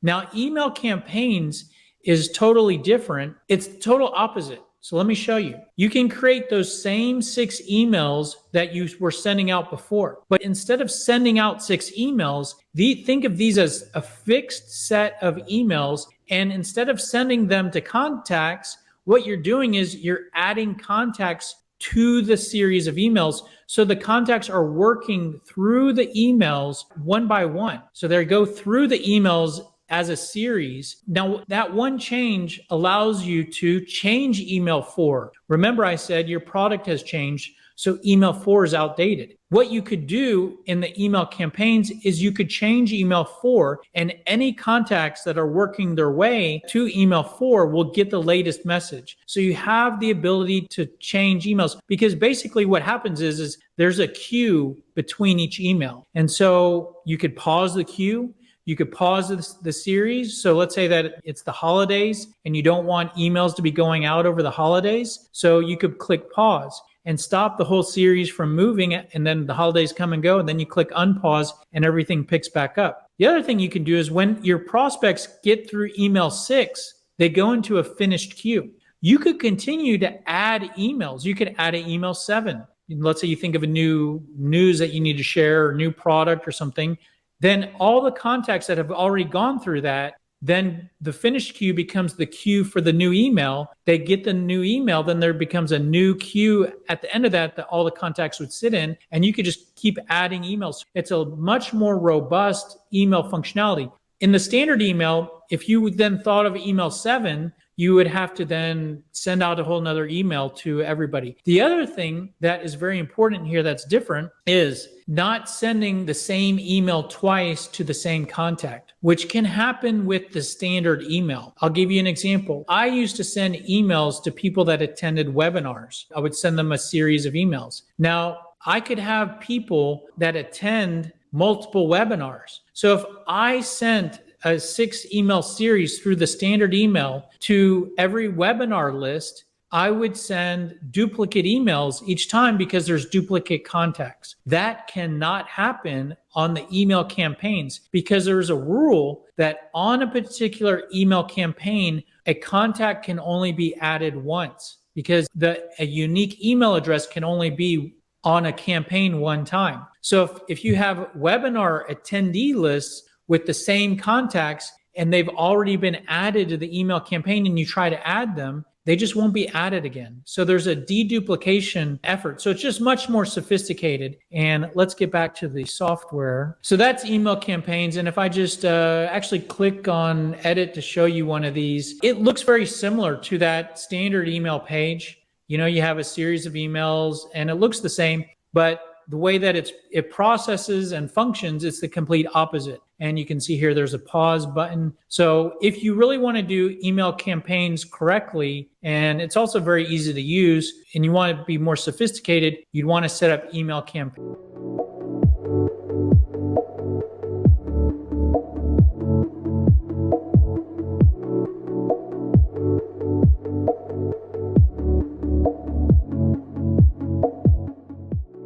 Now, email campaigns is totally different. It's the total opposite. So let me show you. You can create those same 6 emails that you were sending out before. But instead of sending out 6 emails, think of these as a fixed set of emails. And instead of sending them to contacts, what you're doing is you're adding contacts to the series of emails. So the contacts are working through the emails one by one. So they go through the emails as a series. Now, that one change allows you to change email 4. Remember, I said your product has changed, so email 4 is outdated. What you could do in the email campaigns is you could change email 4, and any contacts that are working their way to email 4 will get the latest message. So you have the ability to change emails, because basically what happens is there's a queue between each email. And so you could pause the queue. You could pause the series. So let's say that it's the holidays and you don't want emails to be going out over the holidays. So you could click pause and stop the whole series from moving, and then the holidays come and go, and then you click unpause and everything picks back up. The other thing you can do is when your prospects get through email 6, they go into a finished queue. You could continue to add emails. You could add an email 7. Let's say you think of a new news that you need to share, or new product or something. Then all the contacts that have already gone through that, then the finished queue becomes the queue for the new email. They get the new email, then there becomes a new queue at the end of that all the contacts would sit in, and you could just keep adding emails. It's a much more robust email functionality. In the standard email, if you then thought of email 7, you would have to then send out a whole nother email to everybody. The other thing that is very important here that's different is not sending the same email twice to the same contact, which can happen with the standard email. I'll give you an example. I used to send emails to people that attended webinars. I would send them a series of emails. Now, I could have people that attend multiple webinars. So if I sent a 6 email series through the standard email to every webinar list, I would send duplicate emails each time because there's duplicate contacts. That cannot happen on the email campaigns because there's a rule that on a particular email campaign, a contact can only be added once, because a unique email address can only be on a campaign one time. So if you have webinar attendee lists with the same contacts and they've already been added to the email campaign and you try to add them, they just won't be added again. So there's a deduplication effort. So it's just much more sophisticated. And let's get back to the software. So that's email campaigns. And if I just actually click on edit to show you one of these, it looks very similar to that standard email page. You know, you have a series of emails and it looks the same, but the way that it processes and functions, it's the complete opposite. And you can see here, there's a pause button. So if you really want to do email campaigns correctly, and it's also very easy to use, and you want to be more sophisticated, you'd want to set up email campaigns.